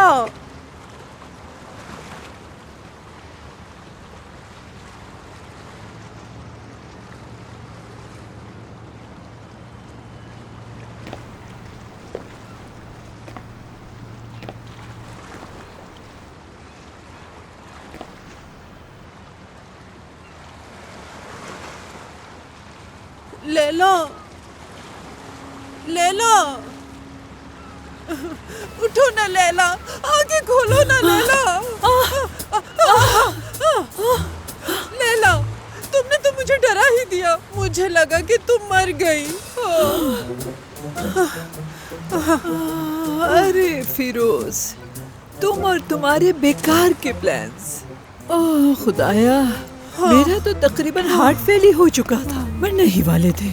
लैला। लैला, लैला, उठो ना लैला, आंखें खोलो ना लैला। लैला, तुमने तो मुझे डरा ही दिया, मुझे लगा कि तुम मर गई। अरे फिरोज, तुम और तुम्हारे बेकार के प्लान्स। ओह खुदाया, मेरा तो तकरीबन हार्ट फेल ही हो चुका था, मरने ही वाले थे।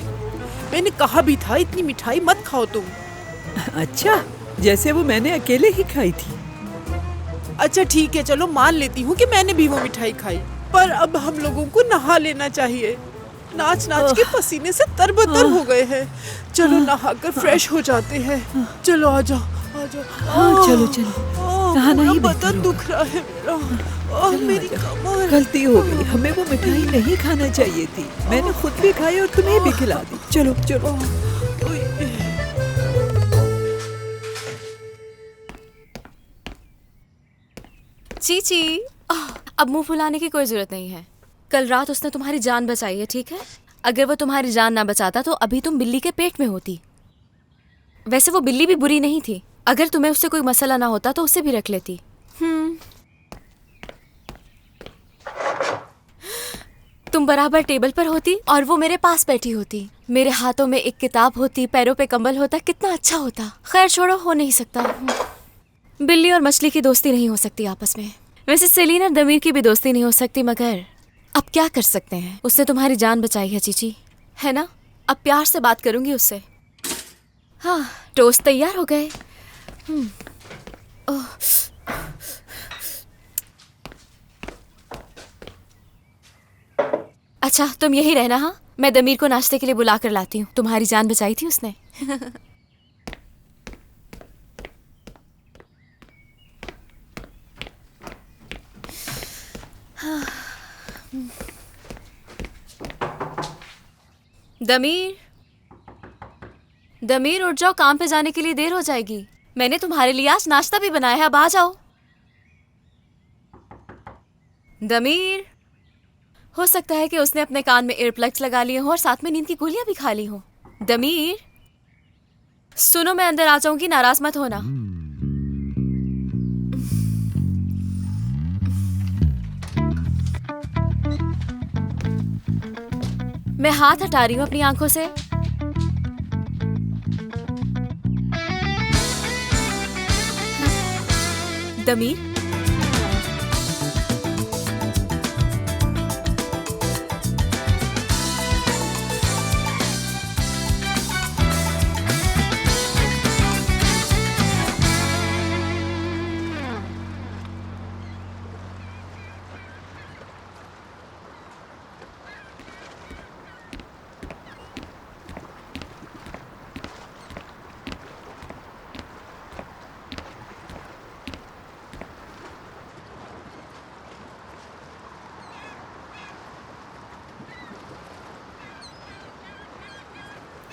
मैंने कहा भी था इतनी मिठाई मत खाओ तुम। अच्छा, जैसे वो मैंने अकेले ही खाई थी। अच्छा ठीक है, चलो मान लेती हूँ कि मैंने भी वो मिठाई खाई, पर अब हम लोगों को नहा लेना चाहिए। नाच नाच के पसीने से तरबतर हो गए हैं। चलो नहाकर फ्रेश हो जाते हैं। चलो आ जाओ, आ जाओ। हाँ चलो चलो, नहाना ही बेहतर बदन होगा। दुख रहा है मेरा। मेरी कमर। गलती हो गई, हमें वो मिठाई नहीं खाना चाहिए थी। मैंने खुद भी खाई और तुम्हें भी खिला दी। चलो चलो। चीची, अब मुंह फुलाने की कोई जरूरत नहीं है। कल रात उसने तुम्हारी जान बचाई है, ठीक है? अगर वो तुम्हारी जान ना बचाता तो अभी तुम बिल्ली के पेट में होती। वैसे वो बिल्ली भी बुरी नहीं थी। अगर तुम्हें उससे कोई मसला ना होता तो उसे भी रख लेती। तुम बराबर टेबल पर होती और वो मेरे पास बैठी होती। मेरे हाथों में एक किताब होती, पैरों पे कंबल होता, कितना अच्छा होता। खैर छोड़ो, हो नहीं सकता। बिल्ली और मछली की दोस्ती नहीं हो सकती आपस में। वैसे सेलिन और दमीर की भी दोस्ती नहीं हो सकती, मगर अब क्या कर सकते हैं? उसने तुम्हारी जान बचाई है चीची, है ना? अब प्यार से बात करूंगी उससे। हाँ, टोस्ट तैयार हो गए। अच्छा तुम यही रहना। हाँ, मैं दमीर को नाश्ते के लिए बुला कर लाती हूँ। तुम्हारी जान बचाई थी उसने। दमीर, दमीर उठ जाओ, काम पे जाने के लिए देर हो जाएगी। मैंने तुम्हारे लिए आज नाश्ता भी बनाया है, अब आ जाओ। दमीर, हो सकता है कि उसने अपने कान में ईयरप्लग्स लगा लिए हो और साथ में नींद की गोलियां भी खा ली हो। दमीर, सुनो, मैं अंदर आ जाऊंगी, नाराज मत होना। मैं हाथ हटा रही हूँ अपनी आंखों से। दमीर,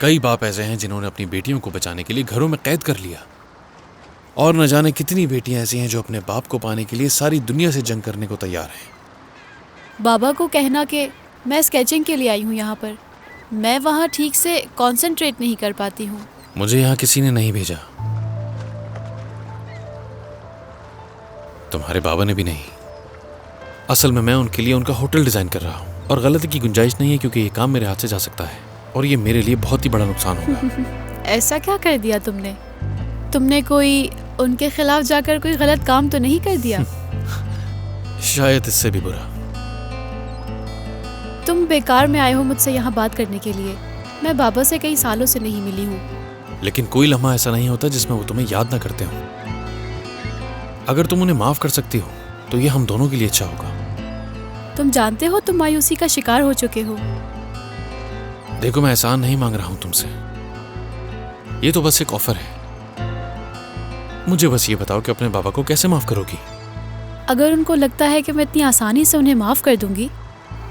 कई बाप ऐसे हैं जिन्होंने अपनी बेटियों को बचाने के लिए घरों में कैद कर लिया, और न जाने कितनी बेटियां ऐसी हैं जो अपने बाप को पाने के लिए सारी दुनिया से जंग करने को तैयार हैं। बाबा को कहना कि मैं स्केचिंग के लिए आई हूँ यहाँ पर। मैं वहाँ ठीक से कंसंट्रेट नहीं कर पाती हूँ। मुझे यहाँ किसी ने नहीं भेजा, तुम्हारे बाबा ने भी नहीं। असल में मैं उनके लिए उनका होटल डिजाइन कर रहा हूँ, और गलती की गुंजाइश नहीं है क्योंकि ये काम मेरे हाथ से जा सकता है और ये मेरे लिए बहुत ही बड़ा नुकसान होगा। ऐसा क्या कर दिया तुमने? तुमने कोई उनके खिलाफ जाकर कोई गलत काम तो नहीं कर दिया? शायद इससे भी बुरा। तुम बेकार में आए हो मुझसे यहाँ बात करने के लिए। मैं बाबा से कई सालों से नहीं मिली हूँ। लेकिन कोई लम्हा ऐसा नहीं होता जिसमें वो तुम्हें याद ना करते हो। अगर तुम उन्हें माफ कर सकती हो तो ये हम दोनों के लिए अच्छा होगा। तुम जानते हो तुम मायूसी का शिकार हो चुके हो। देखो, मैं एहसान नहीं मांग रहा हूं तुमसे, ये तो बस एक ऑफर है। मुझे बस ये बताओ कि अपने बाबा को कैसे माफ करोगी? अगर उनको लगता है कि मैं इतनी आसानी से उन्हें माफ़ कर दूंगी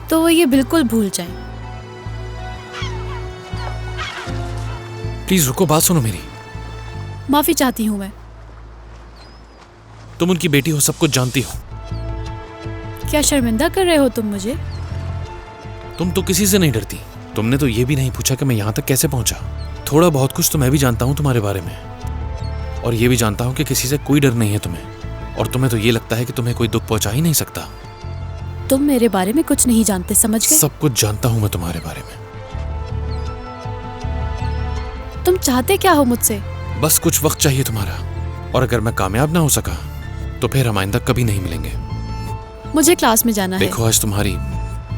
तो वो ये बिल्कुल भूल जाएं। प्लीज रुको, बात सुनो मेरी। माफ़ी चाहती हूँ मैं। तुम उनकी बेटी हो, सब कुछ जानती हो। क्या शर्मिंदा कर रहे हो तुम मुझे? तुम तो किसी से नहीं डरती। तुमने तो ये भी नहीं पूछा कि मैं यहाँ तक कैसे पहुंचा। थोड़ा बहुत कुछ तो मैं भी जानता हूँ तुम्हारे बारे में, और ये भी जानता हूँ कि किसी से कोई डर नहीं है तुम्हें, और तुम्हें तो ये लगता है कि तुम्हें कोई दुख पहुंचा ही नहीं सकता। तुम मेरे बारे में कुछ नहीं जानते, समझ गए? सब कुछ जानता हूँ मैं तुम्हारे बारे में। तुम चाहते क्या हो मुझसे? बस कुछ वक्त चाहिए तुम्हारा, और अगर मैं कामयाब ना हो सका तो फिर हम आइंदा कभी नहीं मिलेंगे। मुझे क्लास में जाना है। देखो, आज तुम्हारी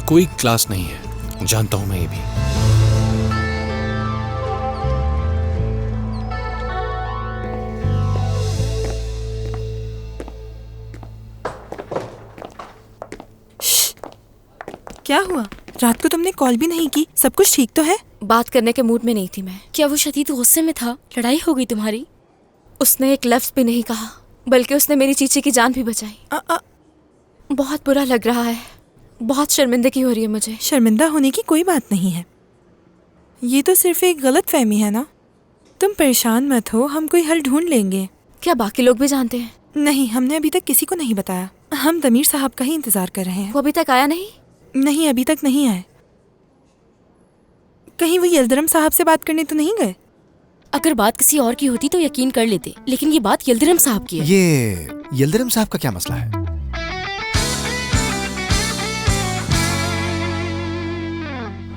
कोई क्लास नहीं है, जानता हूं मैं ये भी। क्या हुआ? रात को तुमने कॉल भी नहीं की, सब कुछ ठीक तो है? बात करने के मूड में नहीं थी मैं। क्या वो शदीद गुस्से में था? लड़ाई हो गई तुम्हारी? उसने एक लफ्ज भी नहीं कहा, बल्कि उसने मेरी चीची की जान भी बचाई। बहुत बुरा लग रहा है, बहुत शर्मिंदगी हो रही है मुझे। शर्मिंदा होने की कोई बात नहीं है, ये तो सिर्फ एक गलत फहमी है ना। तुम परेशान मत हो, हम कोई हल ढूंढ लेंगे। क्या बाकी लोग भी जानते हैं? नहीं, हमने अभी तक किसी को नहीं बताया। हम दमीर साहब का ही इंतजार कर रहे हैं। वो अभी तक आया नहीं? नहीं, अभी तक नहीं आए। कहीं वो यल्दरम साहब से बात करने तो नहीं गए? अगर बात किसी और की होती तो यकीन कर लेते, लेकिन ये बात यल्दरम साहब की है। ये यल्दरम साहब का क्या मसला है?